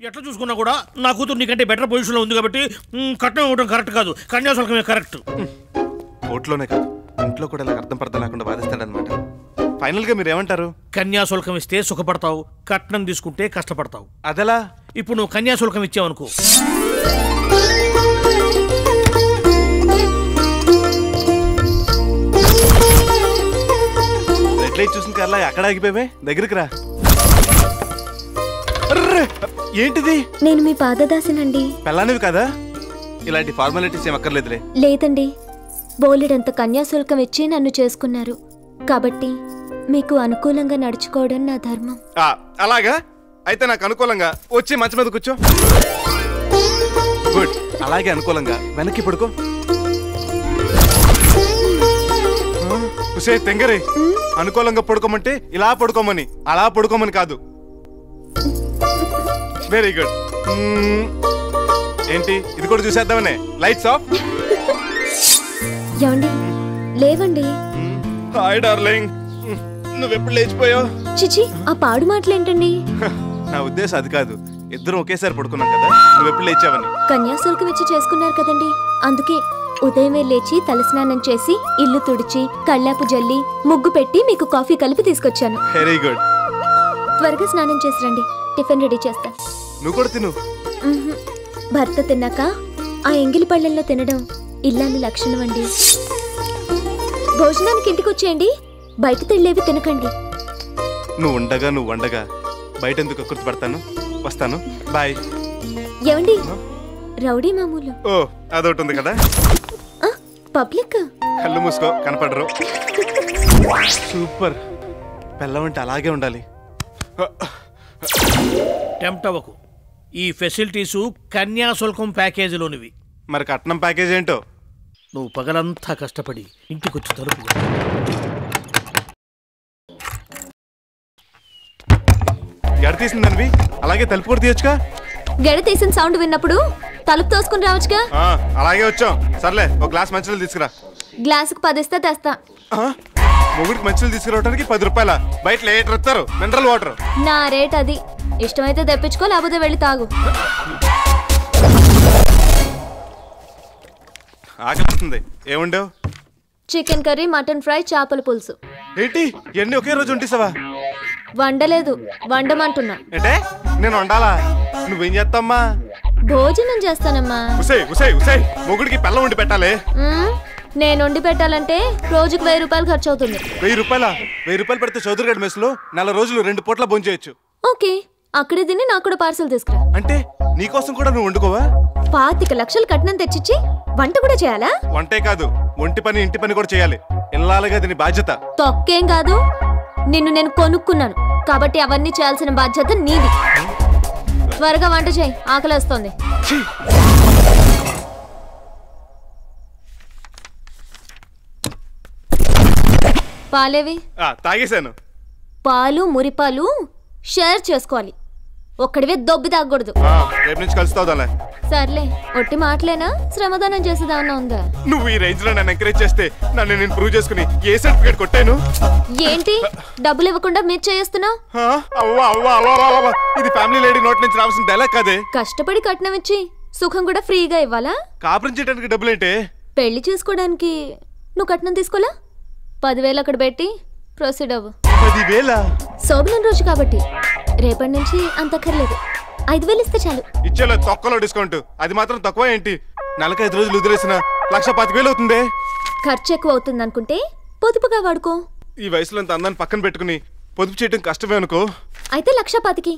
ఎట్లా చూసుకున్నా కూడా నా కూతురు నీకంటే బెటర్ పొజిషన్లో ఉంది కాబట్టి కట్నం ఇవ్వడం కరెక్ట్ కాదు, కన్యాశుల్కమే కరెక్ట్. కోర్టులోనే కాదు ఇంట్లో కూడా ఇలా అర్థం పర్థం లేకుండా వాదిస్తాడనమాట. ఫైనల్గా మీరు ఏమంటారు? కన్యాశుల్కం ఇస్తే సుఖపడతావు, కట్నం తీసుకుంటే కష్టపడతావు. అదెలా? ఇప్పుడు నువ్వు కన్యాశుల్కం ఇచ్చావనుకో, రెడ్ లైట్ చూసిన కర్లా ఎక్కడ ఆగిపోయావే, దగ్గరికి రా. ఏంటిది? నేను మీ పాదదాసినండి. పెళ్ళానివి కదా, ఇలాంటి ఫార్మాలిటీస్ ఏం అక్కర్లేదులే. లేదండి, బోలెడంత కన్యాశుల్కం ఇచ్చి నన్ను చేసుకున్నారు కాబట్టి మీకు అనుకూలంగా నడుచుకోవడం నా ధర్మం. అలాగా? అయితే నాకు అనుకూలంగా వచ్చి మంచం మీద కూర్చో. గుడ్. అలాగే అనుకూలంగా వెనక్కి పడుకో. తెంగరే, అనుకూలంగా పడుకోమంటే ఇలా పడుకోమని, అలా పడుకోమని కాదు. Very good. ఏంటి ఇది కూడా చూసేద్దామనే? Lights off. ఏమండి లేవండి. హాయ్ డార్లింగ్, నువ్వెప్పుడు లేచిపోయావు? చిచి, ఆ పాడు మాటలేంటండి? నా ఉద్దేశం అది కాదు, ఇద్దరం ఒకేసారి పడుకున్నాం కదా, నువ్వెప్పుడు లేచావని. కన్యాశుల్కం ఇచ్చి చేసుకున్నారు కదండి, అందుకే ఉదయమే లేచి తలస్నానం చేసి ఇల్లు తుడిచి కళ్ళాపు జల్లి ముగ్గు పెట్టి మీకు కాఫీ కలిపి తీసుకొచ్చాను. Very good. త్వరగా స్నానం చేసి రండి, టిఫిన్ రెడీ చేస్తా. నువ్వు కూడా తిను. భర్త తిన్నాక ఆ ఎంగిలి పళ్ళెంలో తినడం ఇల్లాలి లక్షణం అండి. భోజనానికి ఇంటికి వచ్చేయండి, బయట తిళ్ళేవి తినకండి. నువ్వు ఉండగా బయట ఎందుకు గుర్తుపడతాను. వస్తాను, బాయ్. ఏమండి, రౌడీ మామూలు. ఓ అదొకటి ఉంది కదా, పబ్లిక్. కళ్ళు మూసుకో, కనపడరు. సూపర్. పెళ్ళం అంటే అలాగే ఉండాలి. టెంప్ట్ అవ్వకు, ఈ ఫెసిలిటీసు కన్యాశుల్కం ప్యాకేజీలోనివి. మరి కట్నం ప్యాకేజ్ ఏంటో? నువ్వు పగలంతా కష్టపడి ఇంటికొచ్చి తలుపు గడ తీసిందనివి అలాగే తలుపు కూడా తీయొచ్చుగా. గడ తీసిన సౌండ్ విన్నప్పుడు తలుపు తోసుకుని రావచ్చుగా. అలాగే వచ్చాం. సర్లే, ఒక గ్లాస్ మంచినీళ్ళు తీసుకురా. గ్లాసుకు 10 ఇస్తే తెస్తా. మొగుడికి మంచినీళ్ళు తీసుకురావడానికి 10 రూపాయల? బయట లీటర్ ఇస్తారు, మినరల్ వాటర్. నా రేట్ అది. ఇష్టమైతే తెప్పించుకో, లేకపోతే వెళ్ళి తాగు. ఆకలిస్తుంది. ఏముండవు? చికెన్ కర్రీ, మటన్ ఫ్రై, చేపల పులుసు. ఏంటి ఎన్ని ఒకే రోజు వండిస్తావా? వండలేదు, వండమంటున్నా. అంటే నేను వండాలా? నువ్వేం చేస్తామ్మా? భోజనం చేస్తానమ్మా. మొగుడికి పెళ్ళం వండి పెట్టాలి. నేను వండి పెట్టాలంటే రోజుకు 1000 రూపాయలు ఖర్చు అవుతుంది. 1000 రూపాయల? 1000 రూపాయలు పెడితే చౌదరిగడ్ మెస్ లో 4 రోజులు 2 పూట్ల భోంచేయచ్చు. ఓకే, అక్కడే తిని నాకు కూడా పార్సల్ తీసుకురా. అంటే నీకోసం కూడా నువ్వు వండుకోవా? 25 లక్షలు కట్నం తెచ్చిచ్చి వంట కూడా చేయాలా? వంటే కాదు, ఒంటి పని ఇంటి పని కూడా చేయాలి. ఇల్లాలుగా దీని బాధ్యత. తొక్కేం కాదు, నిన్ను నేను కొనుక్కున్నాను కాబట్టి అవన్నీ చేయాల్సిన బాధ్యత నీది. త్వరగా వంట చేయి, ఆకలేస్తోంది. పాలేవి? తాగేశాను. పాలు మురిపాలు షేర్ చేసుకోవాలి, ఒక్కడివే దొబ్బి తాగకూడదు. రేపు నుంచి కలుస్తావుదాలే. సర్లే, ఒట్టి మాటలేనా? శ్రమదానం చేసేదాన్నా ఉందా? నువ్వు ఈ రేంజ్ లో నన్ను ఎంకరేజ్ చేస్తే నన్ను నేను ప్రూవ్ చేసుకుని ఏ సర్టిఫికేట్ కొట్టాను. ఏంటి డబ్బులు ఇవ్వకుండా మీరు చేస్తున్నావు? ఇది ఫ్యామిలీ లేడీ నోట్ నుంచి రావాల్సిన డైలాగ్ కాదే. కష్టపడి కట్నం ఇచ్చి సుఖం కూడా ఫ్రీగా ఇవ్వాలా? కాపురం చేయడానికి డబ్బులేంటే? పెళ్లి చేసుకోవడానికి నువ్వు కట్నం తీసుకోలా? 10,000 అక్కడ పెట్టి ప్రొసీడ్ అవ్వు. 10,000? శోభనం రోజు కాబట్టి రేపటి నుంచి అంతక్కర్లేదు, 5,000 ఇస్తే చాలు. ఇచ్చేలా తొక్కలో డిస్కౌంట్, అది మాత్రం తక్కువ ఏంటి? నెలకు 5 రోజులు వదిలేసిన 1,25,000 అవుతుంది. ఖర్చు ఎక్కువ అవుతుంది అనుకుంటే పొదుపుగా వాడుకో. ఈ వయసులో అంత అందాన్ని పక్కన పెట్టుకుని పొదుపు చేయడం కష్టమే అనుకో. అయితే 1,25,000కి.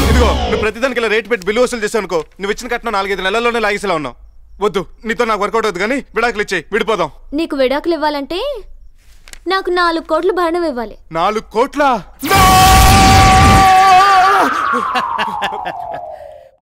ఇదిగో, నువ్వు ప్రతిదానికి ఇలా రేటు పెట్టి బిల్లు వసూలు చేసావు అనుకో, నువ్వు ఇచ్చిన కట్నం 4-5 నెలల్లోనే లాగేసేలా ఉన్నావు. వద్దు, నీతో నాకు వర్కౌట్ అవుతుంది, కానీ విడాకులు ఇచ్చేయి, విడిపోదాం. నీకు విడాకులు ఇవ్వాలంటే నాకు 4 కోట్లు భరణం ఇవ్వాలి. 4 కోట్ల?